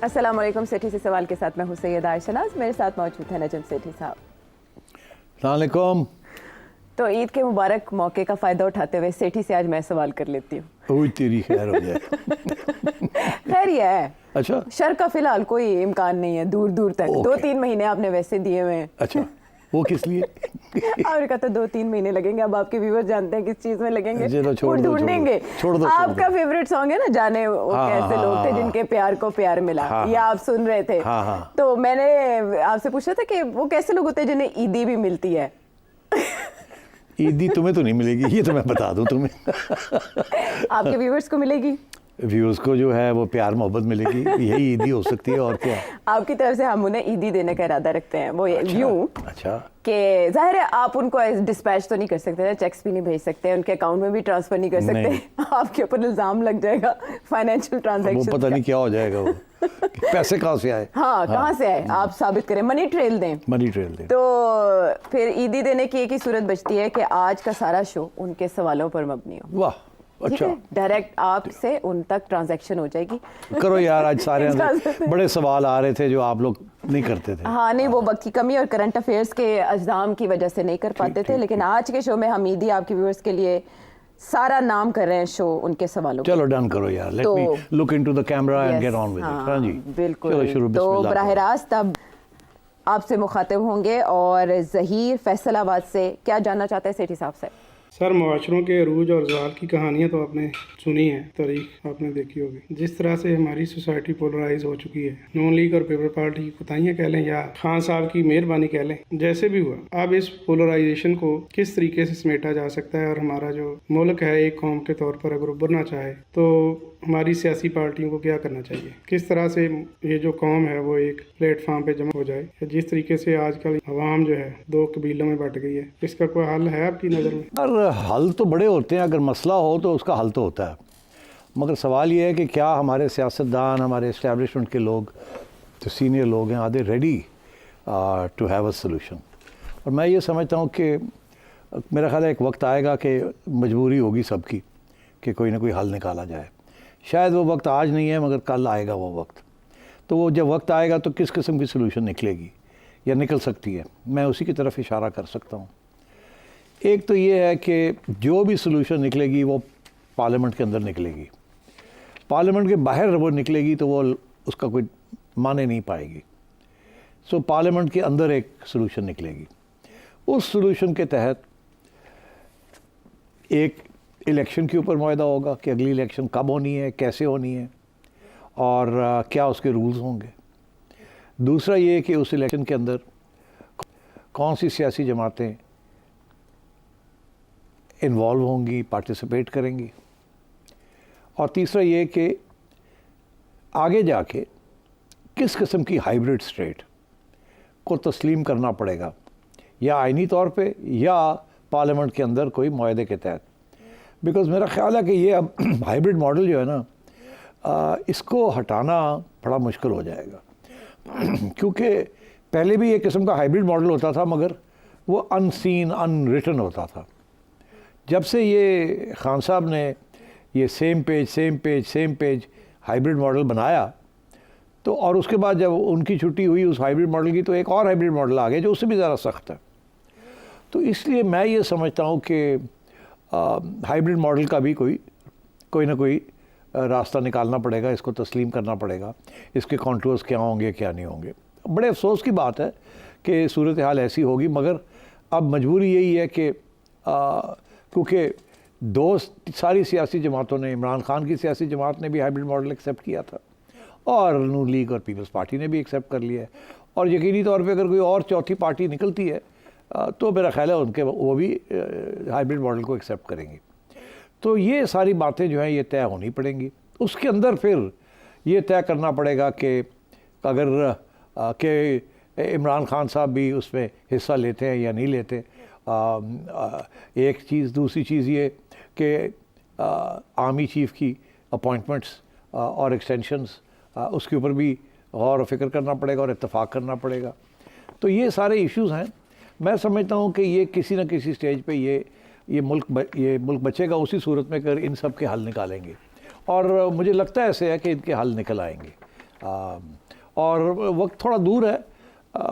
السلام علیکم. سیٹھی سے سوال کے ساتھ میں ہوں سیدہ عائشہ ناز. میرے ساتھ موجود ہیں نجم سیٹھی صاحب. السلام علیکم. تو عید کے مبارک موقع کا فائدہ اٹھاتے ہوئے سیٹھی سے آج میں سوال کر لیتی ہوں. اوہ تیری خیر ہو جائے. خیر یہ ہے, اچھا شر کا فی الحال کوئی امکان نہیں ہے دور دور تک. 2-3 مہینے آپ نے ویسے دیے ہوئے ہیں. اچھا وہ کس لیے؟ آپ نے کہا تو 2-3 مہینے لگیں گے. اب آپ کے ویور جانتے ہیں کس چیز میں لگیں گے, وہ ڈھونڈیں گے. آپ کا فیوریٹ سانگ ہے نا جانے وہ کیسے لوگ تھے جن کے پیار کو پیار ملا, یہ آپ سن رہے تھے. تو میں نے آپ سے پوچھا تھا کہ وہ کیسے لوگ ہوتے ہیں جنہیں عیدی بھی ملتی ہے. عیدی تمہیں تو نہیں ملے گی, یہ تو میں بتا دوں تمہیں. آپ کے ویورز کو ملے گی, ویورز کو جو ہے وہ پیار محبت ملے گی, یہی عیدی ہو سکتی ہے. اور کیا آپ کی طرف سے ہم انہیں عیدی دینے کا ارادہ رکھتے ہیں. وہ یوں اچھا کہ ظاہر ہے آپ ان کو ڈسپیچ تو نہیں کر سکتے, چیکس بھی نہیں بھیج سکتے, ان کے اکاؤنٹ میں بھی ٹرانسفر نہیں کر سکتے. آپ کے اوپر الزام لگ جائے گا فائنینشیل ٹرانزیکشن, وہ پتہ نہیں کیا ہو جائے گا, وہ پیسے کہاں سے آئے. ہاں کہاں سے آئے آپ ثابت کریں, منی ٹریل دیں. منی ٹریل دیں. تو پھر عیدی دینے کی ایک ہی صورت بچتی ہے کہ آج کا سارا شو ان کے سوالوں پر مبنی ہو. واہ اچھا, ڈائریکٹ آپ سے ان تک ٹرانزیکشن ہو جائے گی. کرو یار, آج سارے بڑے سوال آ رہے تھے جو آپ لوگ نہیں کرتے تھے. ہاں نہیں, وہ وقت کی کمی اور کرنٹ افیئرس کے اجزام کی وجہ سے نہیں کر پاتے تھے. لیکن آج کے شو میں ہم عیدی آپ کے ویورز کے لیے سارا نام کر رہے ہیں شو ان کے سوالوں. چلو ڈن کرو یار, let me look into the camera and get on with it. ہاں جی بالکل. تو براہ راست اب آپ سے مخاطب ہوں گے, اور ظہیر فیصل آباد سے کیا جاننا چاہتے ہیں سیٹھی صاحب سے؟ سر معاشروں کے عروج اور زوال کی کہانیاں تو آپ نے سنی ہیں, تاریخ آپ نے دیکھی ہوگی. جس طرح سے ہماری سوسائٹی پولرائز ہو چکی ہے, نون لیگ اور پیپل پارٹی کی کوتاہیاں کہہ لیں یا خان صاحب کی مہربانی کہہ لیں, جیسے بھی ہوا, اب اس پولرائزیشن کو کس طریقے سے سمیٹا جا سکتا ہے, اور ہمارا جو ملک ہے ایک قوم کے طور پر اگر ابھرنا چاہے تو ہماری سیاسی پارٹیوں کو کیا کرنا چاہیے, کس طرح سے یہ جو قوم ہے وہ ایک پلیٹ فارم پہ جمع ہو جائے. جس طریقے سے آج کل عوام جو ہے 2 قبیلوں میں بٹ گئی ہے, اس کا کوئی حل ہے آپ کی نظر میں؟ حل تو بڑے ہوتے ہیں, اگر مسئلہ ہو تو اس کا حل تو ہوتا ہے, مگر سوال یہ ہے کہ کیا ہمارے سیاستدان, ہمارے اسٹیبلشمنٹ کے لوگ جو سینئر لوگ ہیں, are they ready to have a solution. اور میں یہ سمجھتا ہوں کہ میرا خیال ہے ایک وقت آئے گا کہ مجبوری ہوگی سب کی کہ کوئی نہ کوئی حل نکالا جائے. شاید وہ وقت آج نہیں ہے مگر کل آئے گا وہ وقت. تو وہ جب وقت آئے گا تو کس قسم کی سولوشن نکلے گی یا نکل سکتی ہے, میں اسی کی طرف اشارہ کر سکتا ہوں. ایک تو یہ ہے کہ جو بھی سولوشن نکلے گی وہ پارلیمنٹ کے اندر نکلے گی. پارلیمنٹ کے باہر وہ نکلے گی تو وہ اس کا کوئی معنی نہیں پائے گی. سو پارلیمنٹ کے اندر ایک سولوشن نکلے گی. اس سولوشن کے تحت ایک الیکشن کے اوپر معاہدہ ہوگا کہ اگلی الیکشن کب ہونی ہے, کیسے ہونی ہے, اور کیا اس کے رولز ہوں گے. دوسرا یہ کہ اس الیکشن کے اندر کون سی سیاسی جماعتیں انوالو ہوں گی, پارٹیسپیٹ کریں گی. اور تیسرا یہ کہ آگے جا کے کس قسم کی ہائیبرڈ اسٹیٹ کو تسلیم کرنا پڑے گا, یا آئینی طور پہ یا پارلیمنٹ کے اندر کوئی معاہدے کے تحت. بیکاز میرا خیال ہے کہ یہ اب ہائیبرڈ ماڈل جو ہے نا, اس کو ہٹانا بڑا مشکل ہو جائے گا. کیونکہ پہلے بھی ایک قسم کا ہائیبرڈ ماڈل ہوتا تھا مگر وہ ان سین, ان ریٹن ہوتا تھا. جب سے یہ خان صاحب نے یہ سیم پیج ہائیبرڈ ماڈل بنایا, تو اور اس کے بعد جب ان کی چھٹی ہوئی اس ہائیبرڈ ماڈل کی, تو ایک اور ہائیبرڈ ماڈل آ گیا جو اس سے بھی زیادہ سخت ہے. تو اس لیے میں یہ سمجھتا ہوں کہ ہائیبرڈ ماڈل کا بھی کوئی نہ کوئی راستہ نکالنا پڑے گا, اس کو تسلیم کرنا پڑے گا. اس کے کانٹورز کیا ہوں گے, کیا نہیں ہوں گے. بڑے افسوس کی بات ہے کہ صورتحال ایسی ہوگی, مگر اب مجبوری یہی ہے کہ کیونکہ ساری سیاسی جماعتوں نے, عمران خان کی سیاسی جماعت نے بھی ہائیبرڈ ماڈل ایکسیپٹ کیا تھا, اور نون لیگ اور پیپلز پارٹی نے بھی ایکسیپٹ کر لیا ہے. اور یقینی طور پہ اگر کوئی اور چوتھی پارٹی نکلتی ہے تو میرا خیال ہے وہ بھی ہائیبرڈ ماڈل کو ایکسیپٹ کریں گی. تو یہ ساری باتیں جو ہیں یہ طے ہونی پڑیں گی. اس کے اندر پھر یہ طے کرنا پڑے گا کہ اگر کہ عمران خان صاحب بھی اس میں حصہ لیتے ہیں یا نہیں لیتے. ایک چیز. دوسری چیز یہ کہ آرمی چیف کی اپوائنٹمنٹس اور ایکسٹینشنز, اس کے اوپر بھی غور و فکر کرنا پڑے گا اور اتفاق کرنا پڑے گا. تو یہ سارے ایشوز ہیں. میں سمجھتا ہوں کہ یہ کسی نہ کسی سٹیج پہ یہ ملک بچے گا اسی صورت میں کہ ان سب کے حل نکالیں گے, اور مجھے لگتا ہے ایسے ہے کہ ان کے حل نکل آئیں گے. اور وقت تھوڑا دور ہے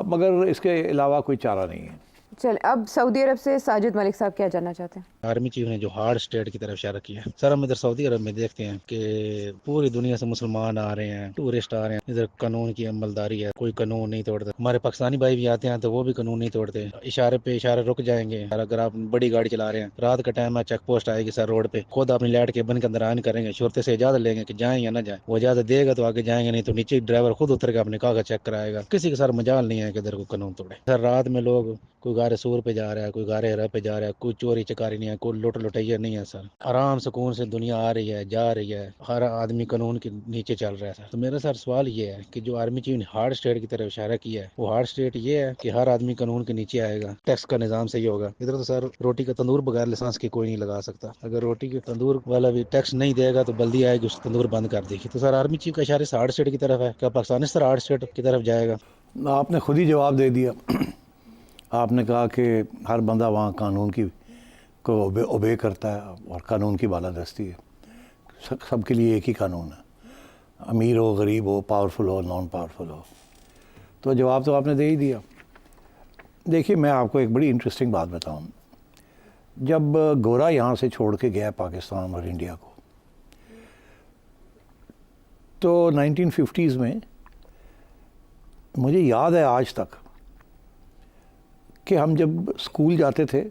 مگر اس کے علاوہ کوئی چارہ نہیں ہے. چل اب سعودی عرب سے ساجد ملک صاحب کیا جاننا چاہتے ہیں؟ آرمی چیف نے جو ہارڈ اسٹیٹ کی طرف اشارہ کیا ہے سر، ہم ادھر سعودی عرب میں دیکھتے ہیں کہ پوری دنیا سے مسلمان آ رہے ہیں، ٹورسٹ آ رہے ہیں، ادھر قانون کی عملداری ہے، کوئی قانون نہیں توڑتا. ہمارے پاکستانی بھائی بھی آتے ہیں تو وہ بھی قانون نہیں توڑتے، اشارے پہ اشارے رک جائیں گے. اور اگر آپ بڑی گاڑی چلا رہے ہیں، رات کا ٹائم ہے، چیک پوسٹ آئے گی سر روڈ پہ، خود اپنی لائٹ کے بند کے اندر آن کریں گے، شرطے سے اجازت لیں گے کہ جائیں یا نہ جائیں. وہ اجازت دے گا تو آگے جائیں گے، نہیں تو نیچے ڈرائیور خود اتر کے اپنے کاغذ چیک کرائے گا. کسی کے سر مجال نہیں ہے کہ ادھر کو قانون توڑے. سر رات میں لوگ کوئی غار سور پہ جا رہا ہے، کوئی غار ہرا پہ جا رہا ہے، کوئی چوری چکاری نہیں ہے، کوئی لوٹ لٹیا نہیں ہے. سر آرام سکون سے دنیا آ رہی ہے، جا رہی ہے، ہر آدمی قانون کے نیچے چل رہا ہے. سر تو میرا سر سوال یہ ہے کہ جو آرمی چیف نے ہارڈ اسٹیٹ کی طرف اشارہ کیا ہے، وہ ہارڈ اسٹیٹ یہ ہے کہ ہر آدمی قانون کے نیچے آئے گا، ٹیکس کا نظام صحیح ہوگا. ادھر تو سر روٹی کا تندور بغیر لائسنس کے کوئی نہیں لگا سکتا. اگر روٹی کے تندور والا بھی ٹیکس نہیں دے گا تو بلدی آئے گی اس تندور بند کر دے گی. تو سر آرمی چیف کا اشارہ ہارڈ اسٹیٹ کی طرف ہے، کیا پاکستان سر ہارڈ اسٹیٹ کی طرف جائے گا؟ آپ نے خود ہی جواب دے دیا. آپ نے کہا کہ ہر بندہ وہاں قانون کی کو اوبے کرتا ہے اور قانون کی بالادستی ہے. سب کے لیے ایک ہی قانون ہے، امیر ہو، غریب ہو، پاورفل ہو، نان پاورفل ہو. تو جواب تو آپ نے دے ہی دیا. دیکھیے میں آپ کو ایک بڑی انٹرسٹنگ بات بتاؤں. جب گورا یہاں سے چھوڑ کے گیا پاکستان اور انڈیا کو، تو 1950s میں مجھے یاد ہے آج تک کہ ہم جب اسکول جاتے تھے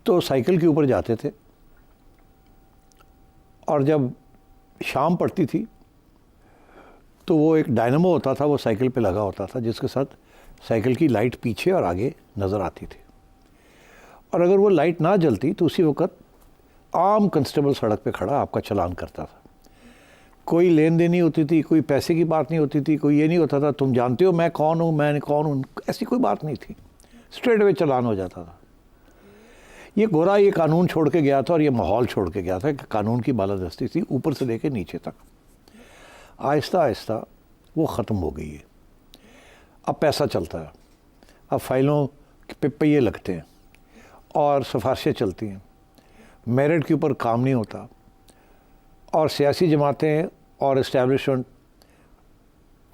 تو سائیکل کے اوپر جاتے تھے، اور جب شام پڑتی تھی تو وہ ایک ڈائنامو ہوتا تھا، وہ سائیکل پہ لگا ہوتا تھا، جس کے ساتھ سائیکل کی لائٹ پیچھے اور آگے نظر آتی تھی. اور اگر وہ لائٹ نہ جلتی تو اسی وقت عام کنسٹیبل سڑک پہ کھڑا آپ کا چلان کرتا تھا. کوئی لین دین نہیں ہوتی تھی، کوئی پیسے کی بات نہیں ہوتی تھی، کوئی یہ نہیں ہوتا تھا تم جانتے ہو میں کون ہوں، میں کون ہوں، ایسی کوئی بات نہیں تھی. اسٹریٹ اوے چلان ہو جاتا تھا. یہ گورا یہ قانون چھوڑ کے گیا تھا اور یہ ماحول چھوڑ کے گیا تھا کہ قانون کی بالادستی تھی اوپر سے لے کے نیچے تک. آہستہ آہستہ وہ ختم ہو گئی ہے. اب پیسہ چلتا ہے، اب فائلوں پہ پہیے لگتے ہیں اور سفارشیں چلتی ہیں، میرٹ کے اوپر کام نہیں ہوتا، اور سیاسی جماعتیں اور اسٹیبلشمنٹ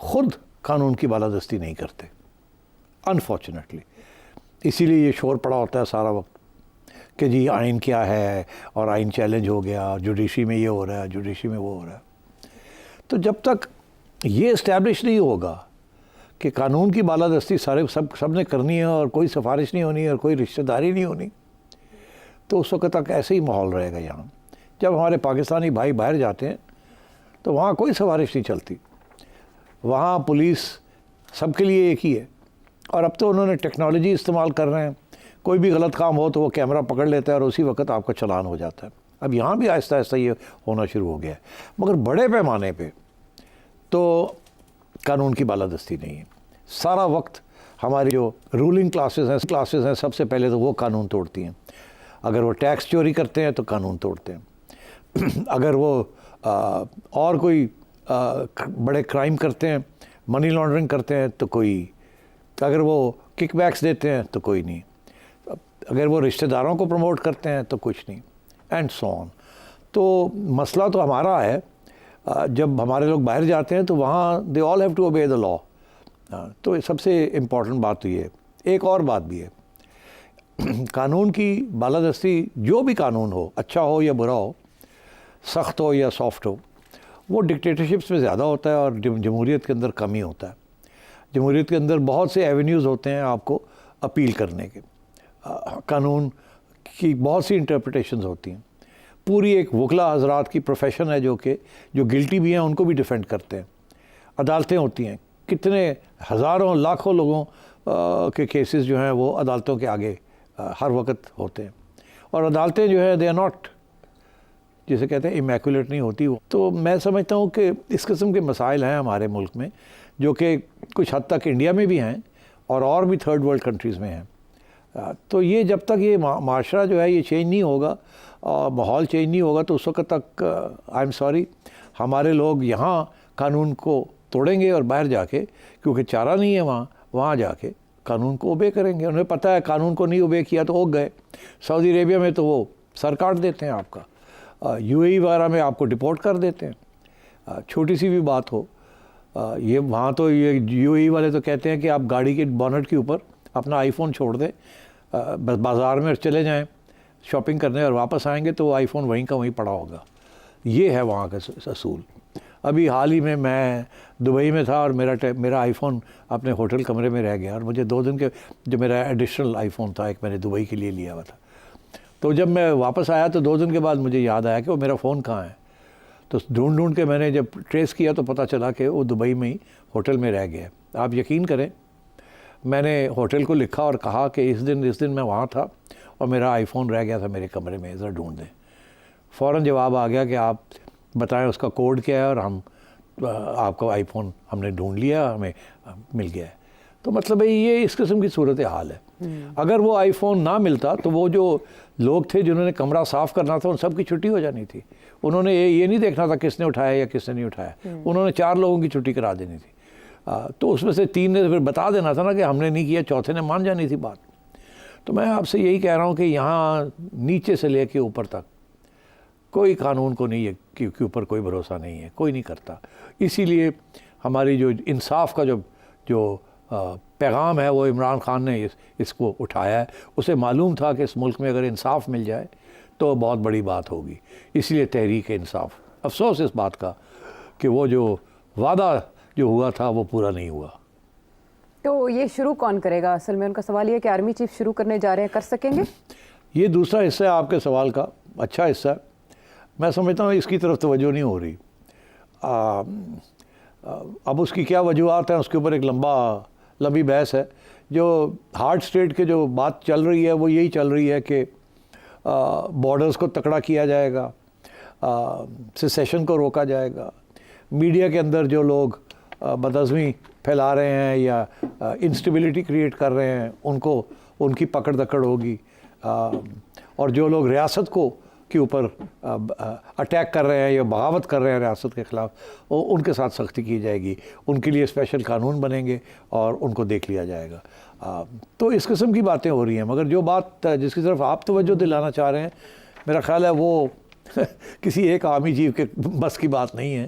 خود قانون کی بالادستی نہیں کرتے انفارچونیٹلی. اسی لیے یہ شور پڑا ہوتا ہے سارا وقت کہ جی آئین کیا ہے اور آئین چیلنج ہو گیا، جوڈیشری میں یہ ہو رہا ہے، جوڈیشری میں وہ ہو رہا ہے. تو جب تک یہ اسٹیبلش نہیں ہوگا کہ قانون کی بالادستی سب نے کرنی ہے اور کوئی سفارش نہیں ہونی اور کوئی رشتہ داری نہیں ہونی، تو اس وقت تک ایسے ہی ماحول رہے گا. یہاں جب ہمارے پاکستانی بھائی باہر جاتے ہیں تو وہاں کوئی سفارش نہیں چلتی، وہاں پولیس سب کے لیے ایک ہی ہے. اور اب تو انہوں نے ٹیکنالوجی استعمال کر رہے ہیں، کوئی بھی غلط کام ہو تو وہ کیمرہ پکڑ لیتا ہے اور اسی وقت آپ کا چلان ہو جاتا ہے. اب یہاں بھی آہستہ آہستہ یہ ہونا شروع ہو گیا ہے، مگر بڑے پیمانے پہ تو قانون کی بالادستی نہیں ہے. سارا وقت ہماری جو رولنگ کلاسز ہیں سب سے پہلے تو وہ قانون توڑتی ہیں. اگر وہ ٹیکس چوری کرتے ہیں تو قانون توڑتے ہیں، اگر وہ اور کوئی بڑے کرائم کرتے ہیں، منی لانڈرنگ کرتے ہیں تو کوئی، اگر وہ کک بیکس دیتے ہیں تو کوئی نہیں، اگر وہ رشتہ داروں کو پروموٹ کرتے ہیں تو کچھ نہیں، اینڈ سو آن. تو مسئلہ تو ہمارا ہے جب ہمارے لوگ باہر جاتے ہیں تو وہاں they all have to obey the law. تو سب سے امپورٹنٹ بات تو یہ ہے. ایک اور بات بھی ہے، قانون کی بالادستی، جو بھی قانون ہو، اچھا ہو یا برا ہو، سخت ہو یا سافٹ ہو، وہ ڈکٹیٹرشپس میں زیادہ ہوتا ہے اور جمہوریت کے اندر کم ہی ہوتا ہے. جمہوریت کے اندر بہت سے ایونیوز ہوتے ہیں آپ کو اپیل کرنے کے، قانون کی بہت سی انٹرپریٹیشنز ہوتی ہیں. پوری ایک وکلا حضرات کی پروفیشن ہے جو گلٹی بھی ہیں ان کو بھی ڈیفینڈ کرتے ہیں. عدالتیں ہوتی ہیں، کتنے ہزاروں لاکھوں لوگوں کے کیسز جو ہیں وہ عدالتوں کے آگے ہر وقت ہوتے ہیں. اور عدالتیں جو ہے دے آر ناٹ، جسے کہتے ہیں امیکولیٹ نہیں ہوتی. تو میں سمجھتا ہوں کہ اس قسم کے مسائل ہیں ہمارے ملک میں جو کہ کچھ حد تک انڈیا میں بھی ہیں اور بھی تھرڈ ورلڈ کنٹریز میں ہیں. تو یہ جب تک یہ معاشرہ جو ہے یہ چینج نہیں ہوگا اور ماحول چینج نہیں ہوگا تو اس وقت تک آئی ایم سوری ہمارے لوگ یہاں قانون کو توڑیں گے اور باہر جا کے، کیونکہ چارہ نہیں ہے وہاں جا کے قانون کو اوبے کریں گے. انہیں پتہ ہے قانون کو نہیں اوبے کیا تو اوگ گئے. سعودی عربیہ میں تو وہ سر کاٹ دیتے ہیں آپ کا، UAE وغیرہ میں آپ کو ڈپورٹ کر دیتے ہیں. چھوٹی سی بھی بات ہو, یہ وہاں تو یہ UAE والے تو کہتے ہیں کہ آپ گاڑی کے بونٹ کے اوپر اپنا آئی فون چھوڑ دیں, بس بازار میں چلے جائیں شاپنگ کرنے اور واپس آئیں گے تو وہ آئی فون وہیں کا وہیں پڑا ہوگا. یہ ہے وہاں کا اصول. ابھی حال ہی میں دبئی میں تھا اور میرا آئی فون اپنے ہوٹل کمرے میں رہ گیا, اور مجھے 2 دن کے جو میرا ایڈیشنل آئی فون تھا ایک میں نے دبئی کے لیے لیا ہوا تھا, تو جب میں واپس آیا تو 2 دن کے بعد مجھے یاد آیا کہ وہ میرا فون کہاں ہے. تو ڈھونڈ کے میں نے جب ٹریس کیا تو پتہ چلا کہ وہ دبئی میں ہی ہوٹل میں رہ گیا. آپ یقین کریں, میں نے ہوٹل کو لکھا اور کہا کہ اس دن میں وہاں تھا اور میرا آئی فون رہ گیا تھا میرے کمرے میں, ذرا ڈھونڈ دیں. فوراً جواب آ گیا کہ آپ بتائیں اس کا کوڈ کیا ہے, اور ہم آپ کا آئی فون ہم نے ڈھونڈ لیا, ہمیں مل گیا ہے. تو مطلب یہ اس قسم کی صورت حال ہے. اگر وہ آئی فون نہ ملتا تو وہ جو لوگ تھے جنہوں نے کمرہ صاف کرنا تھا ان سب کی چھٹی ہو جانی تھی. انہوں نے یہ نہیں دیکھنا تھا کس نے اٹھایا یا کس نے نہیں اٹھایا, انہوں نے 4 لوگوں کی چھٹی کرا دینی تھی. تو اس میں سے 3 نے پھر بتا دینا تھا نا کہ ہم نے نہیں کیا, چوتھے نے مان جانی تھی بات. تو میں آپ سے یہی کہہ رہا ہوں کہ یہاں نیچے سے لے کے اوپر تک کوئی قانون کو نہیں ہے کے اوپر کوئی بھروسہ نہیں ہے, کوئی نہیں کرتا. اسی لیے ہماری جو انصاف کا جو پیغام ہے وہ عمران خان نے اس کو اٹھایا ہے. اسے معلوم تھا کہ اس ملک میں اگر انصاف مل جائے تو بہت بڑی بات ہوگی, اس لیے تحریک انصاف. افسوس اس بات کا کہ وہ جو وعدہ جو ہوا تھا وہ پورا نہیں ہوا. تو یہ شروع کون کرے گا؟ اصل میں ان کا سوال یہ ہے کہ آرمی چیف شروع کرنے جا رہے ہیں, کر سکیں گے؟ یہ دوسرا حصہ ہے آپ کے سوال کا, اچھا حصہ ہے. میں سمجھتا ہوں اس کی طرف توجہ نہیں ہو رہی. اب اس کی کیا وجوہات ہیں اس کے اوپر ایک لمبی بحث ہے. جو ہارڈ اسٹیٹ کے جو بات چل رہی ہے وہ یہی چل رہی ہے کہ بارڈرز کو تکڑا کیا جائے گا, سیسیشن کو روکا جائے گا, میڈیا کے اندر جو لوگ بدعزمی پھیلا رہے ہیں یا انسٹیبلٹی کریٹ کر رہے ہیں ان کی پکڑ دکڑ ہوگی, اور جو لوگ ریاست کے اوپر اٹیک کر رہے ہیں یا بغاوت کر رہے ہیں ریاست کے خلاف, ان کے ساتھ سختی کی جائے گی. ان کے لیے اسپیشل قانون بنیں گے اور ان کو دیکھ لیا جائے گا. تو اس قسم کی باتیں ہو رہی ہیں. مگر جو بات جس کی طرف آپ توجہ دلانا چاہ رہے ہیں, میرا خیال ہے وہ کسی ایک آرمی چیف کے بس کی بات نہیں ہے.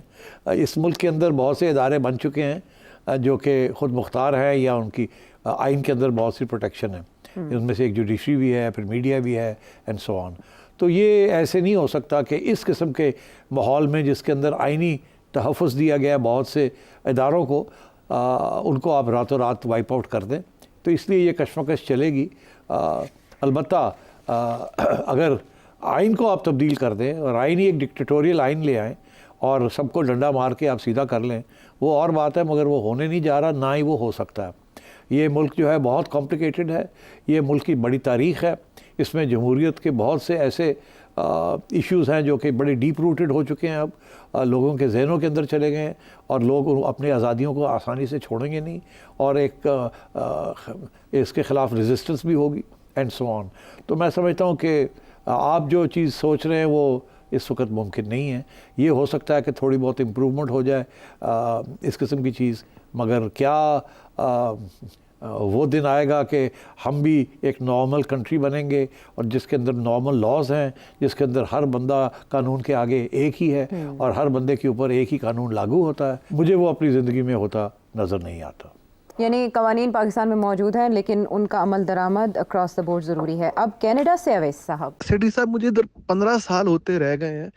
اس ملک کے اندر بہت سے ادارے بن چکے ہیں جو کہ خود مختار ہیں یا ان کی آئین کے اندر بہت سی پروٹیکشن ہے. ان میں سے ایک جوڈیشری بھی ہے, پھر میڈیا بھی ہے, اینڈ سو آن. تو یہ ایسے نہیں ہو سکتا کہ اس قسم کے ماحول میں جس کے اندر آئینی تحفظ دیا گیا بہت سے اداروں کو, ان کو آپ راتوں رات وائپ آؤٹ کر دیں. تو اس لیے یہ کشمکش چلے گی. البتہ اگر آئین کو آپ تبدیل کر دیں اور آئینی ایک ڈکٹیٹوریل آئین لے آئیں اور سب کو ڈنڈا مار کے آپ سیدھا کر لیں, وہ اور بات ہے, مگر وہ ہونے نہیں جا رہا, نہ ہی وہ ہو سکتا ہے. یہ ملک جو ہے بہت کمپلیکیٹڈ ہے. یہ ملک کی بڑی تاریخ ہے. اس میں جمہوریت کے بہت سے ایسے ایشوز ہیں جو کہ بڑے ڈیپ روٹڈ ہو چکے ہیں, اب لوگوں کے ذہنوں کے اندر چلے گئے ہیں, اور لوگ اپنی آزادیوں کو آسانی سے چھوڑیں گے نہیں, اور ایک اس کے خلاف ریزسٹنس بھی ہوگی, اینڈ سو آن. تو میں سمجھتا ہوں کہ آپ جو چیز سوچ رہے ہیں وہ اس وقت ممکن نہیں ہے. یہ ہو سکتا ہے کہ تھوڑی بہت امپرومنٹ ہو جائے اس قسم کی چیز, مگر کیا وہ دن آئے گا کہ ہم بھی ایک نارمل کنٹری بنیں گے اور جس کے اندر نارمل لاز ہیں, جس کے اندر ہر بندہ قانون کے آگے ایک ہی ہے اور ہر بندے کے اوپر ایک ہی قانون لاگو ہوتا ہے؟ مجھے وہ اپنی زندگی میں ہوتا نظر نہیں آتا. یعنی قوانین پاکستان میں موجود ہیں لیکن ان کا عمل درآمد اکراس دا بورڈ ضروری ہے. اب کینیڈا سے اویس صاحب. سیٹھی صاحب, مجھے ادھر 15 سال ہوتے رہ گئے ہیں.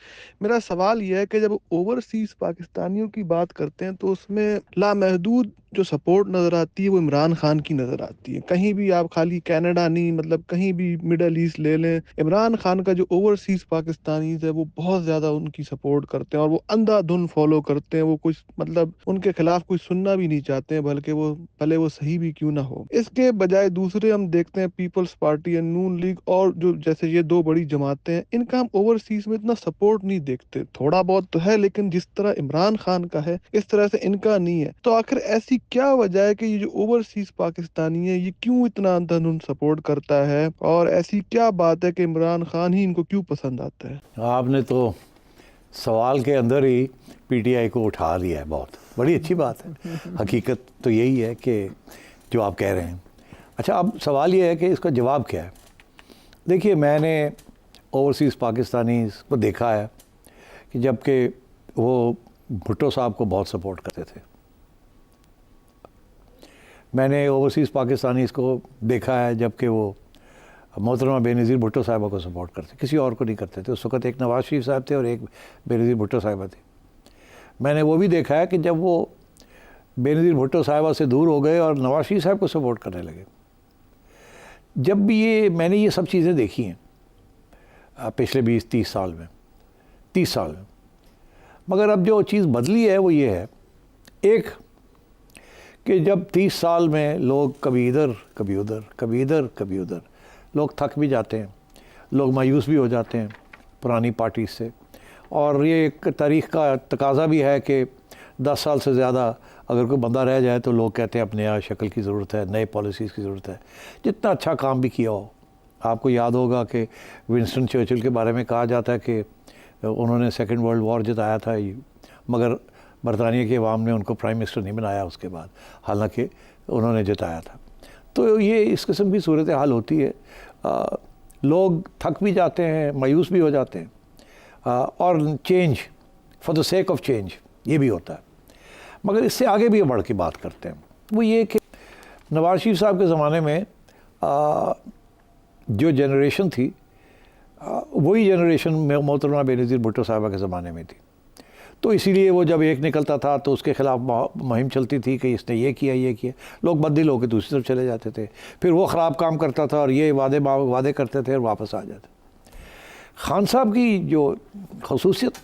میرا سوال یہ ہے کہ جب اوورسیز پاکستانیوں کی بات کرتے ہیں تو اس میں لامحدود جو سپورٹ نظر آتی ہے وہ عمران خان کی نظر آتی ہے. کہیں بھی آپ خالی کینیڈا نہیں, مطلب کہیں بھی مڈل ایسٹ لے لیں, عمران خان کا جو اوورسیز پاکستانیز ہے وہ بہت زیادہ ان کی سپورٹ کرتے ہیں اور وہ اندھا دھن فالو کرتے ہیں. وہ کچھ مطلب ان کے خلاف کچھ سننا بھی نہیں چاہتے ہیں, بلکہ وہ بھلے وہ صحیح بھی کیوں نہ ہو. اس کے بجائے دوسرے ہم دیکھتے ہیں پیپلز پارٹی, نون لیگ, اور جو جیسے یہ 2 بڑی جماعتیں ہیں, ان کا ہم اوورسیز میں اتنا سپورٹ نہیں دیکھتے. تھوڑا بہت تو ہے لیکن جس طرح عمران خان کا ہے اس طرح سے ان کا نہیں ہے. تو آخر ایسی کیا وجہ ہے کہ یہ جو اوورسیز پاکستانی ہے یہ کیوں اتنا اندھا سپورٹ کرتا ہے, اور ایسی کیا بات ہے کہ عمران خان ہی ان کو کیوں پسند آتا ہے؟ آپ نے تو سوال کے اندر ہی پی ٹی آئی کو اٹھا لیا ہے. بہت بڑی اچھی بات ہے. حقیقت تو یہی ہے کہ جو آپ کہہ رہے ہیں. اچھا, اب سوال یہ ہے کہ اس کا جواب کیا ہے. دیکھیے, میں نے اوورسیز پاکستانی کو دیکھا ہے کہ جب کہ وہ بھٹو صاحب کو بہت سپورٹ کرتے تھے. میں نے اوورسیز پاکستانیز کو دیکھا ہے جب کہ وہ محترمہ بے نظیر بھٹو صاحبہ کو سپورٹ کرتے, کسی اور کو نہیں کرتے تھے. اس وقت ایک نواز شریف صاحب تھے اور ایک بے نظیر بھٹو صاحبہ تھی. میں نے وہ بھی دیکھا ہے کہ جب وہ بے نظیر بھٹو صاحبہ سے دور ہو گئے اور نواز شریف صاحب کو سپورٹ کرنے لگے. جب بھی میں نے یہ سب چیزیں دیکھی ہیں پچھلے 20-30 سال میں, 30 سال میں. مگر اب جو چیز بدلی ہے وہ یہ ہے, ایک کہ جب 30 سال میں لوگ کبھی ادھر کبھی ادھر, کبھی ادھر کبھی ادھر, لوگ تھک بھی جاتے ہیں, لوگ مایوس بھی ہو جاتے ہیں پرانی پارٹی سے. اور یہ ایک تاریخ کا تقاضا بھی ہے کہ 10 سال سے زیادہ اگر کوئی بندہ رہ جائے تو لوگ کہتے ہیں اب نیا شکل کی ضرورت ہے, نئے پالیسیز کی ضرورت ہے. جتنا اچھا کام بھی کیا ہو, آپ کو یاد ہوگا کہ ونسٹن چرچل کے بارے میں کہا جاتا ہے کہ انہوں نے سیکنڈ ورلڈ وار جتایا تھا, مگر برطانیہ کے عوام نے ان کو پرائم منسٹر نہیں بنایا اس کے بعد, حالانکہ انہوں نے جتایا تھا. تو یہ اس قسم کی صورتحال ہوتی ہے. لوگ تھک بھی جاتے ہیں, مایوس بھی ہو جاتے ہیں, اور change for the sake of change یہ بھی ہوتا ہے. مگر اس سے آگے بھی بڑھ کے بات کرتے ہیں, وہ یہ کہ نواز شریف صاحب کے زمانے میں جو جنریشن تھی وہی جنریشن محترمہ بے نظیر بھٹو صاحبہ کے زمانے میں تھی. تو اسی لیے وہ جب ایک نکلتا تھا تو اس کے خلاف مہم چلتی تھی کہ اس نے یہ کیا, لوگ بدل ہو کے دوسری طرف چلے جاتے تھے. پھر وہ خراب کام کرتا تھا اور یہ وعدے کرتے تھے اور واپس آ جاتے. خان صاحب کی جو خصوصیت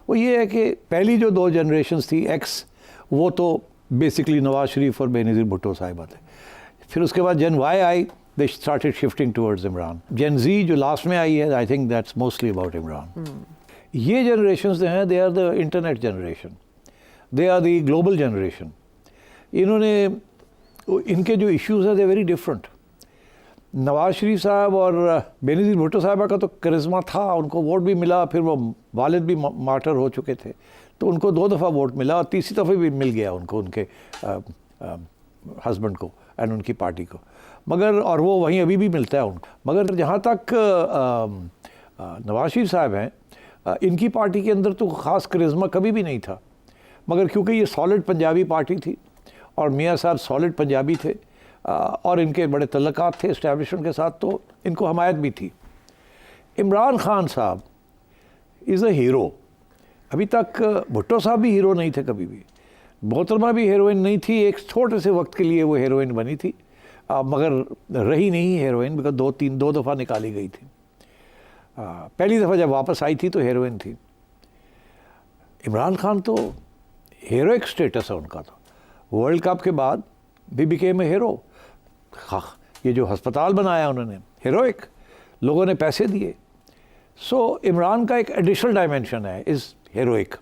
وہ یہ ہے کہ پہلی جو 2 جنریشنز تھی ایکس, وہ تو بیسکلی نواز شریف اور بے نظیر بھٹو صاحبہ تھے. پھر اس کے بعد جن وائی آئی, they started shifting towards Imran. Gen Z جو لاسٹ میں آئی ہے, I think that's mostly about Imran. یہ جنریشنز ہیں, they are the internet generation, they are the global generation. انہوں نے, ان کے جو ایشوز ہیں they are very different. Nawaz Sharif صاحب اور بے نظیر بھٹو صاحبہ کا تو کرزما تھا, ان کو ووٹ بھی ملا, پھر وہ والد بھی مارٹر ہو چکے تھے تو ان کو 2 دفعہ ووٹ ملا, اور تیسری دفعہ بھی مل گیا ان کو, ان کے ہسبینڈ کو اینڈ ان کی پارٹی کو. مگر اور وہ وہیں ابھی بھی ملتا ہے ان کو. مگر جہاں تک نواز شریف صاحب ہیں, ان کی پارٹی کے اندر تو خاص کرزما کبھی بھی نہیں تھا. مگر کیونکہ یہ سالڈ پنجابی پارٹی تھی اور میاں صاحب سالڈ پنجابی تھے اور ان کے بڑے تعلقات تھے اسٹیبلشمنٹ کے ساتھ, تو ان کو حمایت بھی تھی. عمران خان صاحب از اے ہیرو. ابھی تک بھٹو صاحب بھی ہیرو نہیں تھے کبھی بھی, محترمہ بھی ہیروئن نہیں تھی. ایک چھوٹے سے وقت کے لیے وہ ہیروئن بنی تھی, مگر رہی نہیں ہیروئن, بیکاز 2 دفعہ نکالی گئی تھی. پہلی دفعہ جب واپس آئی تھی تو ہیروئن تھی. عمران خان تو ہیروئک سٹیٹس ہے ان کا, تو ورلڈ کپ کے بعد بھی بیکیم اے ہیرو. یہ جو ہسپتال بنایا انہوں نے, ہیروئک, لوگوں نے پیسے دیے. سو عمران کا ایک ایڈیشنل ڈائمینشن ہے از ہیروئک.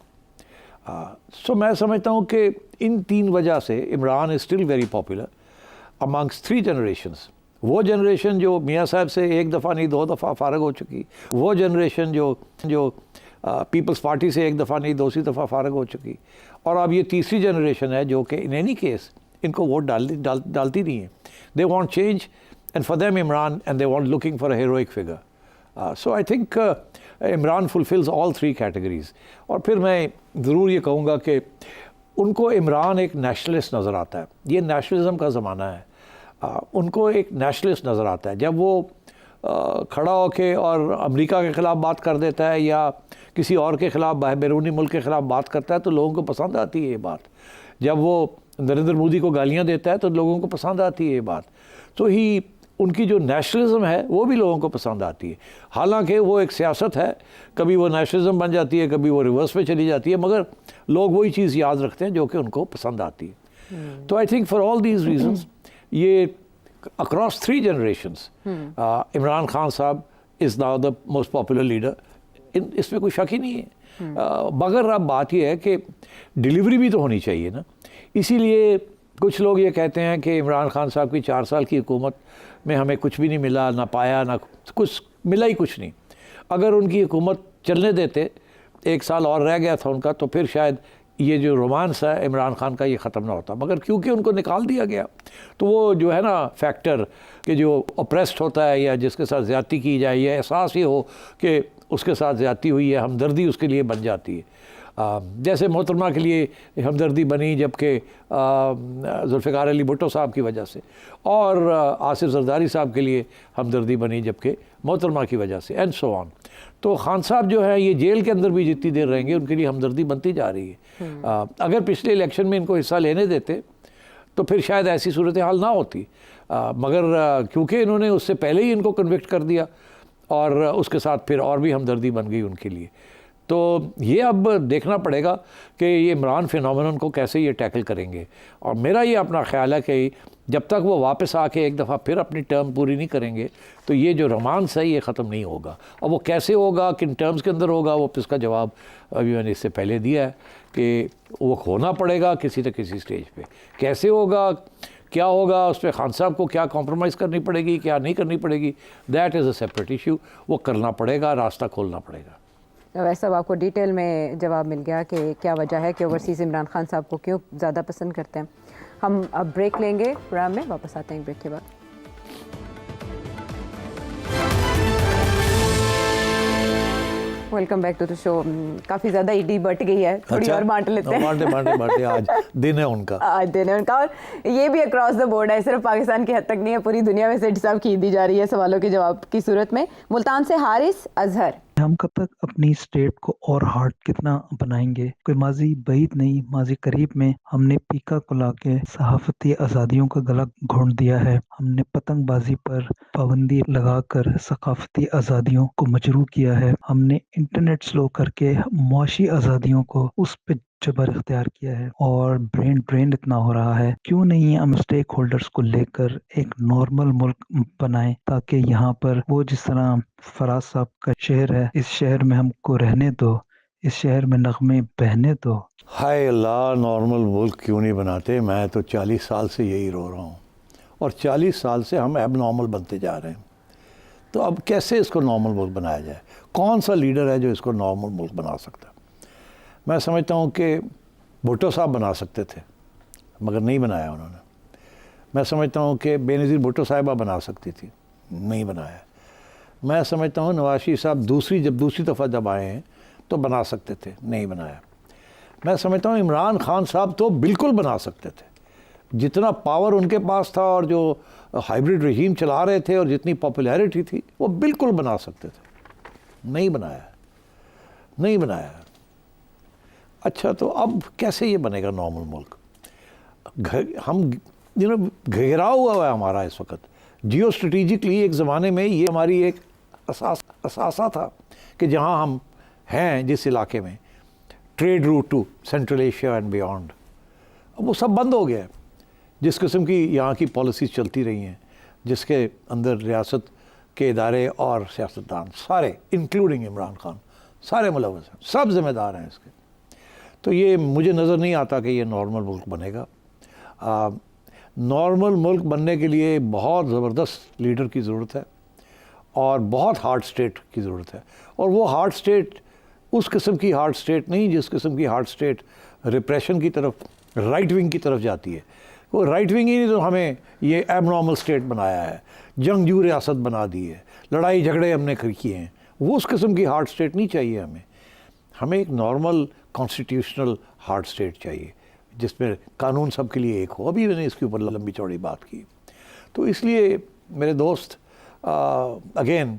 سو میں سمجھتا ہوں کہ ان 3 وجہ سے Imran is still very popular amongst 3 generations. وہ جنریشن جو میاں صاحب سے 1 دفعہ نہیں 2 دفعہ فارغ ہو چکی, وہ جنریشن جو پیپلز پارٹی سے 1 دفعہ نہیں 2 دفعہ فارغ ہو چکی, اور اب یہ تیسری جنریشن ہے جو کہ ان اینی کیس ان کو ووٹ ڈالتی نہیں ہے. They want change and for them Imran, and they want looking for a heroic figure. So I think Imran fulfils all 3 categories. اور پھر میں ضرور یہ کہوں گا کہ ان کو عمران ایک نیشنلسٹ نظر آتا ہے. یہ نیشنلزم کا زمانہ ہے, ان کو ایک نیشنلسٹ نظر آتا ہے. جب وہ کھڑا ہو کے اور امریکہ کے خلاف بات کر دیتا ہے یا کسی اور کے خلاف بیرونی ملک کے خلاف بات کرتا ہے تو لوگوں کو پسند آتی ہے یہ بات. جب وہ نریندر مودی کو گالیاں دیتا ہے تو لوگوں کو پسند آتی ہے یہ بات. تو ہی ان کی جو نیشنلزم ہے وہ بھی لوگوں کو پسند آتی ہے. حالانکہ وہ ایک سیاست ہے, کبھی وہ نیشنلزم بن جاتی ہے, کبھی وہ ریورس پہ چلی جاتی ہے, مگر لوگ وہی چیز یاد رکھتے ہیں جو کہ ان کو پسند آتی ہے. تو I think for all these reasons یہ اکراس 3 جنریشنز عمران خان صاحب is now the most popular leader. اس میں کوئی شک ہی نہیں ہے. مگر اب بات یہ ہے کہ ڈیلیوری بھی تو ہونی چاہیے نا. اسی لیے کچھ لوگ یہ کہتے ہیں کہ عمران خان صاحب کی 4 سال کی حکومت میں ہمیں کچھ بھی نہیں ملا, نہ پایا, نہ کچھ ملا ہی کچھ نہیں. اگر ان کی حکومت چلنے دیتے, 1 سال اور رہ گیا تھا ان کا, تو پھر شاید یہ جو رومانس ہے عمران خان کا یہ ختم نہ ہوتا. مگر کیونکہ ان کو نکال دیا گیا تو وہ جو ہے نا فیکٹر کہ جو اپریسڈ ہوتا ہے یا جس کے ساتھ زیادتی کی جائے, یہ احساس یہ ہو کہ اس کے ساتھ زیادتی ہوئی ہے, ہمدردی اس کے لیے بن جاتی ہے. جیسے محترمہ کے لیے ہمدردی بنی جبکہ ذوالفقار علی بھٹو صاحب کی وجہ سے، اور آصف زرداری صاحب کے لیے ہمدردی بنی جبکہ محترمہ کی وجہ سے، اینڈ سو آن. تو خان صاحب جو ہے یہ جیل کے اندر بھی جتنی دیر رہیں گے ان کے لیے ہمدردی بنتی جا رہی ہے. اگر پچھلے الیکشن میں ان کو حصہ لینے دیتے تو پھر شاید ایسی صورتحال نہ ہوتی، مگر کیونکہ انہوں نے اس سے پہلے ہی ان کو کنوکٹ کر دیا اور اس کے ساتھ پھر اور بھی ہمدردی بن گئی ان کے لیے. تو یہ اب دیکھنا پڑے گا کہ یہ عمران فینومینن کو کیسے یہ ٹیکل کریں گے. اور میرا یہ اپنا خیال ہے کہ جب تک وہ واپس آ کے ایک دفعہ پھر اپنی ٹرم پوری نہیں کریں گے تو یہ جو رومانس ہے یہ ختم نہیں ہوگا. اور وہ کیسے ہوگا، کن ٹرمز کے اندر ہوگا، وہ اس کا جواب ابھی میں نے اس سے پہلے دیا ہے کہ وہ ہونا پڑے گا کسی نہ کسی سٹیج پہ. کیسے ہوگا، کیا ہوگا، اس پہ خان صاحب کو کیا کمپرومائز کرنی پڑے گی، کیا نہیں کرنی پڑے گی، that is a separate issue. وہ کرنا پڑے گا، راستہ کھولنا پڑے گا. ویسے اب آپ کو ڈیٹیل میں جواب مل گیا کہ کیا وجہ ہے کہ اوورسیز عمران خان صاحب کو کیوں زیادہ پسند کرتے ہیں. ہم اب بریک لیں گے پروگرام میں، واپس آتے ہیں بریک کے بعد. ویلکم بیک ٹو دا شو. کافی زیادہ ایڈی بٹ گئی ہے، تھوڑی اور بانٹ لیتے ہیں. بانٹے آج دن ہے ان کا، آج دن ہے ان کا. اور یہ بھی اکراس دا بورڈ ہے، صرف پاکستان کی حد تک نہیں ہے، پوری دنیا میں سیٹھی صاحب کی دی جا رہی ہے سوالوں کے جواب کی صورت میں. ملتان سے حارث اظہر. ہم کب تک اپنی اسٹیٹ کو اور ہارڈ کتنا بنائیں گے؟ کوئی ماضی بعید نہیں، ماضی قریب میں ہم نے پیکا کو لا کے صحافتی آزادیوں کا گلا گھونٹ دیا ہے. ہم نے پتنگ بازی پر پابندی لگا کر ثقافتی آزادیوں کو مجروح کیا ہے. ہم نے انٹرنیٹ سلو کر کے معاشی آزادیوں کو اس پہ جبر اختیار کیا ہے. اور برین ڈرین اتنا ہو رہا ہے. کیوں نہیں ہم اسٹیک ہولڈرز کو لے کر ایک نارمل ملک بنائیں تاکہ یہاں پر وہ جس طرح فراز صاحب کا شہر ہے، اس شہر میں ہم کو رہنے دو، اس شہر میں نغمے بہنے دو. ہائے اللہ، نارمل ملک کیوں نہیں بناتے؟ میں تو 40 سال سے یہی رو رہا ہوں، اور 40 سال سے ہم ایب نارمل بنتے جا رہے ہیں. تو اب کیسے اس کو نارمل ملک بنایا جائے؟ کون سا لیڈر ہے جو اس کو نارمل ملک بنا سکتا ہے؟ میں سمجھتا ہوں کہ بھٹو صاحب بنا سکتے تھے مگر نہیں بنایا انہوں نے. میں سمجھتا ہوں کہ بے نظیر بھٹو صاحبہ بنا سکتی تھی، نہیں بنایا. میں سمجھتا ہوں نواز شریف صاحب دوسری دفعہ جب آئے ہیں تو بنا سکتے تھے، نہیں بنایا. میں سمجھتا ہوں عمران خان صاحب تو بالکل بنا سکتے تھے. جتنا پاور ان کے پاس تھا اور جو ہائیبریڈ رژیم چلا رہے تھے اور جتنی پاپولیرٹی تھی وہ بالکل بنا سکتے تھے، نہیں بنایا. اچھا تو اب کیسے یہ بنے گا نارمل ملک؟ ہم گھیرا ہوا ہے ہمارا اس وقت جیو اسٹریٹجکلی. ایک زمانے میں یہ ہماری ایک اثاثہ تھا کہ جہاں ہم ہیں جس علاقے میں trade route to central Asia and beyond, اب وہ سب بند ہو گیا ہے. جس قسم کی یہاں کی پالیسیز چلتی رہی ہیں، جس کے اندر ریاست کے ادارے اور سیاستدان سارے انکلوڈنگ عمران خان سارے ملوث ہیں، سب ذمہ دار ہیں اس کے. تو یہ مجھے نظر نہیں آتا کہ یہ نارمل ملک بنے گا. نارمل ملک بننے کے لیے بہت زبردست لیڈر کی ضرورت ہے اور بہت ہارڈ اسٹیٹ کی ضرورت ہے. اور وہ ہارڈ اسٹیٹ اس قسم کی ہارڈ اسٹیٹ نہیں جس قسم کی ہارڈ اسٹیٹ ریپریشن کی طرف، رائٹ ونگ کی طرف جاتی ہے. وہ رائٹ ونگ ہی نہیں تو ہمیں یہ ایب نارمل اسٹیٹ بنایا ہے، جنگجو ریاست بنا دی ہے، لڑائی جھگڑے ہم نے کیے ہیں. وہ اس قسم کی ہارڈ اسٹیٹ نہیں چاہیے ہمیں ایک نارمل کانسٹیٹیوشنل ہارڈ اسٹیٹ چاہیے جس میں قانون سب کے لیے ایک ہو. ابھی میں نے اس کے اوپر لمبی چوڑی بات کی. تو اس لیے میرے دوست اگین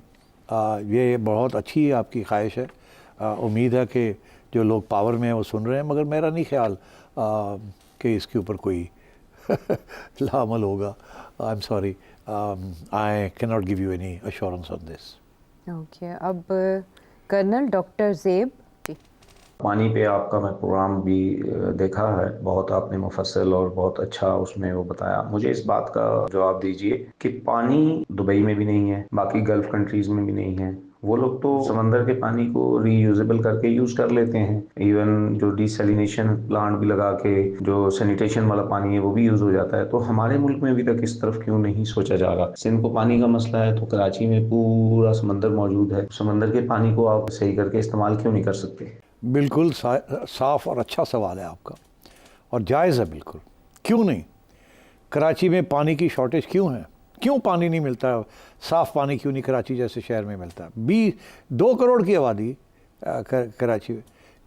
یہ بہت اچھی آپ کی خواہش ہے. امید ہے کہ جو لوگ پاور میں ہیں وہ سن رہے ہیں، مگر میرا نہیں خیال کہ اس کے اوپر کوئی لامل ہوگا. آئی ایم سوری، آئی کی not give you any assurance on this. Okay, اب کرنل ڈاکٹر زیب. پانی پہ آپ کا میں پروگرام بھی دیکھا ہے، بہت آپ نے مفصل اور بہت اچھا اس میں وہ بتایا. مجھے اس بات کا جواب دیجئے کہ پانی دبئی میں بھی نہیں ہے، باقی گلف کنٹریز میں بھی نہیں ہے. وہ لوگ تو سمندر کے پانی کو ری یوزیبل کر کے یوز کر لیتے ہیں. ایون جو ڈی سیلینیشن پلانٹ بھی لگا کے جو سینیٹیشن والا پانی ہے وہ بھی یوز ہو جاتا ہے. تو ہمارے ملک میں ابھی تک اس طرف کیوں نہیں سوچا جا رہا؟ سندھ کو پانی کا مسئلہ ہے تو کراچی میں پورا سمندر موجود ہے، سمندر کے پانی کو آپ صحیح کر کے استعمال کیوں نہیں کر سکتے؟ بالکل صاف اور اچھا سوال ہے آپ کا، اور جائز ہے بالکل. کیوں نہیں؟ کراچی میں پانی کی شارٹیج کیوں ہے؟ کیوں پانی نہیں ملتا ہے؟ صاف پانی کیوں نہیں کراچی جیسے شہر میں ملتا ہے؟ 2 کروڑ کی آبادی کراچی میں،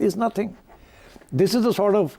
is nothing. This is the sort of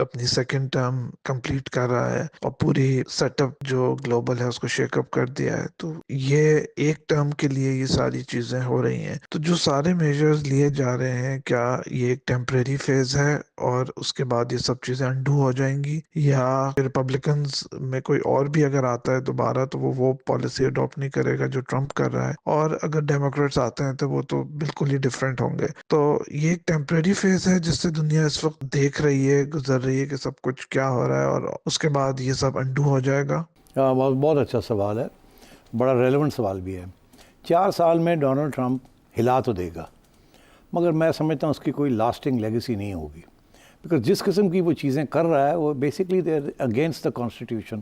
اپنی سیکنڈ ٹرم کمپلیٹ کر رہا ہے اور پوری سیٹ اپ جو گلوبل ہے اس کو شیک اپ کر دیا ہے. تو یہ ایک ٹرم کے لیے یہ ساری چیزیں ہو رہی ہیں. تو جو سارے میجرز لیے جا رہے ہیں, کیا یہ ایک ٹیمپریری فیز ہے اور اس کے بعد یہ سب چیزیں انڈو ہو جائیں گی, یا ریپبلکنز میں کوئی اور بھی اگر آتا ہے دوبارہ تو وہ پالیسی اڈاپٹ نہیں کرے گا جو ٹرمپ کر رہا ہے, اور اگر ڈیموکریٹس آتے ہیں تو وہ تو بالکل ہی ڈفرینٹ ہوں گے. تو یہ ایک ٹیمپریری فیز ہے جس سے دنیا اس وقت دیکھ رہی ہے, گزر رہی ہے کہ سب کچھ کیا ہو رہا ہے, اور اس کے بعد یہ سب انڈو ہو جائے گا. بہت اچھا سوال ہے, بڑا ریلیونٹ سوال بھی ہے. 4 سال میں ڈونلڈ ٹرمپ ہلا تو دے گا, مگر میں سمجھتا ہوں اس کی کوئی لاسٹنگ لیگیسی نہیں ہوگی, بیکاز جس قسم کی وہ چیزیں کر رہا ہے وہ basically they against the constitution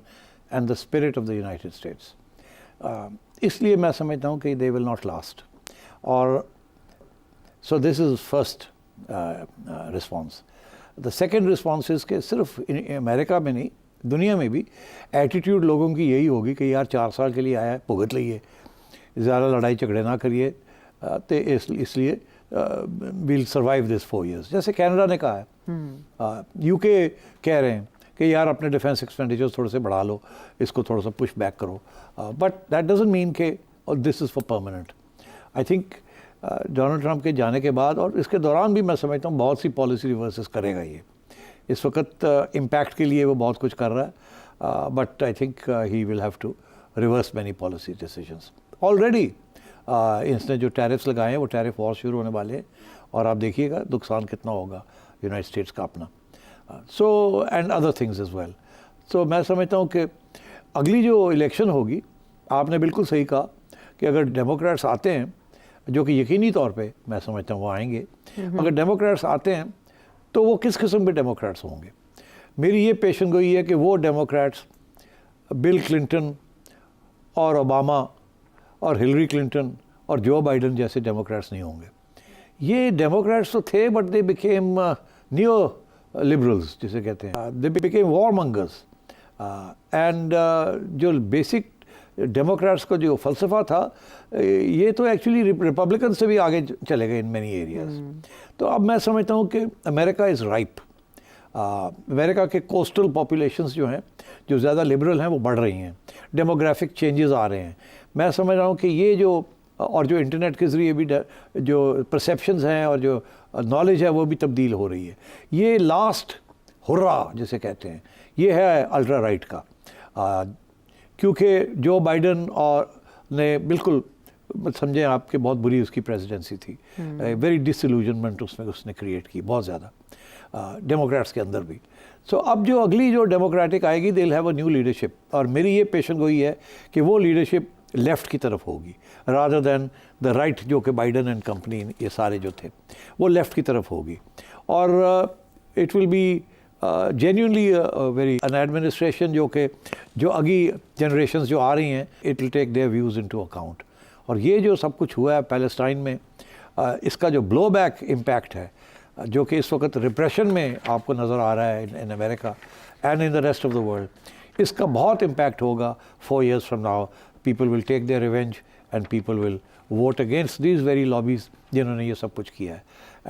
and the spirit of the United States. اس لیے میں سمجھتا ہوں کہ دے ول ناٹ لاسٹ. اور so this is first response. The second response is کہ صرف امریکہ میں نہیں, دنیا میں بھی ایٹیٹیوڈ لوگوں کی یہی ہوگی کہ یار 4 سال کے لیے آیا ہے, بھگت لئیے, زیادہ لڑائی جھگڑے نہ کریے, تو اس لیے ویل سروائیو دس 4 years. جیسے کینیڈا نے کہا ہے, یو کے کہہ رہے ہیں کہ یار اپنے ڈیفینس ایکسپینڈیچر تھوڑے سے بڑھا لو, اس کو تھوڑا سا پش بیک کرو, بٹ دیٹ ڈزنٹ مین کہ this is for permanent. I think Donald Trump کے جانے کے بعد اور اس کے دوران بھی میں سمجھتا ہوں بہت سی پالیسی ریورسز کرے گا. یہ اس وقت امپیکٹ کے لیے وہ بہت کچھ کر رہا ہے, but I think he will have to reverse many policy decisions. Already اس نے جو ٹیرفس لگائے ہیں وہ ٹیرف وار شروع ہونے والے ہیں, اور آپ دیکھیے گا نقصان کتنا ہوگا یونائٹڈ اسٹیٹس کا اپنا. So and other things as well. So میں سمجھتا ہوں کہ اگلی جو الیکشن ہوگی, آپ نے بالکل صحیح کہا کہ اگر ڈیموکریٹس آتے ہیں, جو کہ یقینی طور پہ میں سمجھتا ہوں وہ آئیں گے, اگر ڈیموکریٹس آتے ہیں تو وہ کس قسم کے ڈیموکریٹس ہوں گے. میری یہ پیشن گوئی ہے کہ وہ ڈیموکریٹس بل کلنٹن اور اوباما اور ہلری کلنٹن اور جو بائیڈن جیسے ڈیموکریٹس نہیں ہوں گے. یہ ڈیموکریٹس تو تھے, but they became neo liberals جسے کہتے ہیں, دے بیکیم وار منگرز. اینڈ جو بیسک ڈیموکریٹس کا جو فلسفہ تھا, یہ تو ایکچولی ریپبلکن سے بھی آگے چلے گئے ان مینی ایریاز. تو اب میں سمجھتا ہوں کہ امریکہ از رائپ. امریکہ کے کوسٹل پاپولیشنز جو ہیں, جو زیادہ لبرل ہیں, وہ بڑھ رہی ہیں, ڈیموگرافک چینجز آ رہے ہیں. میں سمجھ رہا ہوں کہ یہ جو, اور جو انٹرنیٹ کے ذریعے بھی جو پرسیپشنز ہیں اور جو نالج ہے وہ بھی تبدیل ہو رہی ہے. یہ لاسٹ ہرا جسے کہتے ہیں, یہ ہے الٹرا رائٹ کا. کیونکہ جو بائیڈن اور نے بالکل سمجھیں آپ کہ بہت بری اس کی پریزیڈنسی تھی, ویری ڈس ایلوژنمنٹ اس نے کریٹ کی بہت زیادہ ڈیموکریٹس کے اندر بھی. سو اب جو اگلی جو ڈیموکریٹک آئے گی, they will have a new leadership, اور میری یہ پیشن گوئی ہے کہ وہ لیڈرشپ لیفٹ کی طرف ہوگی رادر دین دا رائٹ, جو کہ بائیڈن اینڈ کمپنی یہ سارے جو تھے وہ لیفٹ کی طرف ہوگی. اور it will be genuinely very in administration جو اگلی جنریشنز جو آ رہی ہیں, it will take their views into account. اور یہ جو سب کچھ ہوا ہے پیلسٹائن میں, اس کا جو بلو بیک امپیکٹ ہے, جو کہ اس وقت ریپریشن میں آپ کو نظر آ رہا ہے in America and in the rest of the world, اس کا بہت امپیکٹ ہوگا 4 years from now. People will take their revenge and people will vote against these very lobbies جنہوں نے یہ سب کچھ کیا ہے.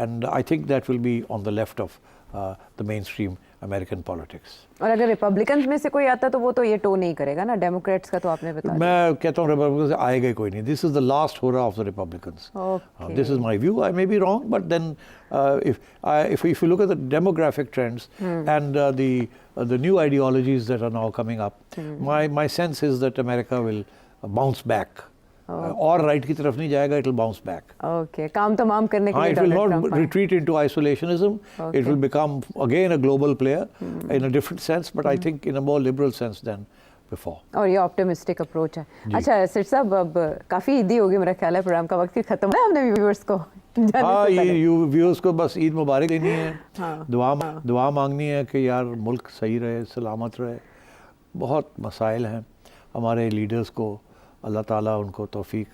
And I think that will be on the left of the mainstream American politics. اور اگر Republicans میں سے کوئی آتا تو وہ تو یہ ٹو نہیں کرے گا نا, ڈیموکریٹس کا تو آپ نے بتا دیا. میں کہتا ہوں ریپبلکن سے آئے گا کوئی نہیں. This is the last hurrah of the Republicans. This is my view. I may be wrong, but then if you look at the demographic trends and the new ideologies that are now coming up, my sense is that America will bounce back. اور right کی طرف نہیں جائے گا, it will bounce back. Okay, کام تمام کرنے کے لیے it will not retreat into isolationism. It will become again a global player in a different sense, but I think in a more liberal sense than before. اور یہ optimistic approach ہے. اچھا سر صاحب, اب کافی عیدی ہوگی میرا خیال ہے, پروگرام کا وقت بھی ختم ہے. ہم نے ویورس کو ویورس کو بس عید مبارک دینی ہے, دعا مانگنی ہے کہ یار ملک صحیح رہے, سلامت رہے. بہت مسائل ہیں, ہمارے لیڈرز کو اللہ تعالیٰ ان کو توفیق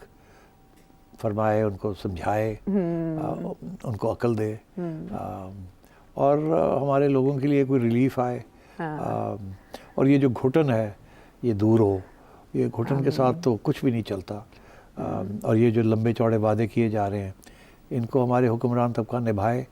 فرمائے, ان کو سمجھائے, ان کو عقل دے, اور ہمارے لوگوں کے لیے کوئی ریلیف آئے, اور یہ جو گھٹن ہے یہ دور ہو. یہ گھٹن کے ساتھ تو کچھ بھی نہیں چلتا, اور یہ جو لمبے چوڑے وعدے کیے جا رہے ہیں ان کو ہمارے حکمران طبقہ نبھائے,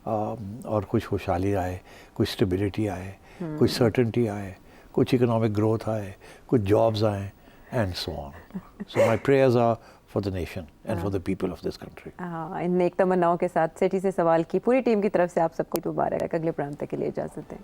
اور کچھ خوشحالی آئے, کچھ اسٹیبلٹی آئے, کچھ سرٹنٹی آئے, کچھ اکنامک گروتھ آئے, کچھ جابز آئیں, and so on. So my prayers are for the nation and for the people of this country. ان نیک تمناؤں کے ساتھ سیٹھی سے سوال کی پوری ٹیم کی طرف سے آپ سب کو مبارک. اگلے پروگرام تک کے لیے اجازت دیں.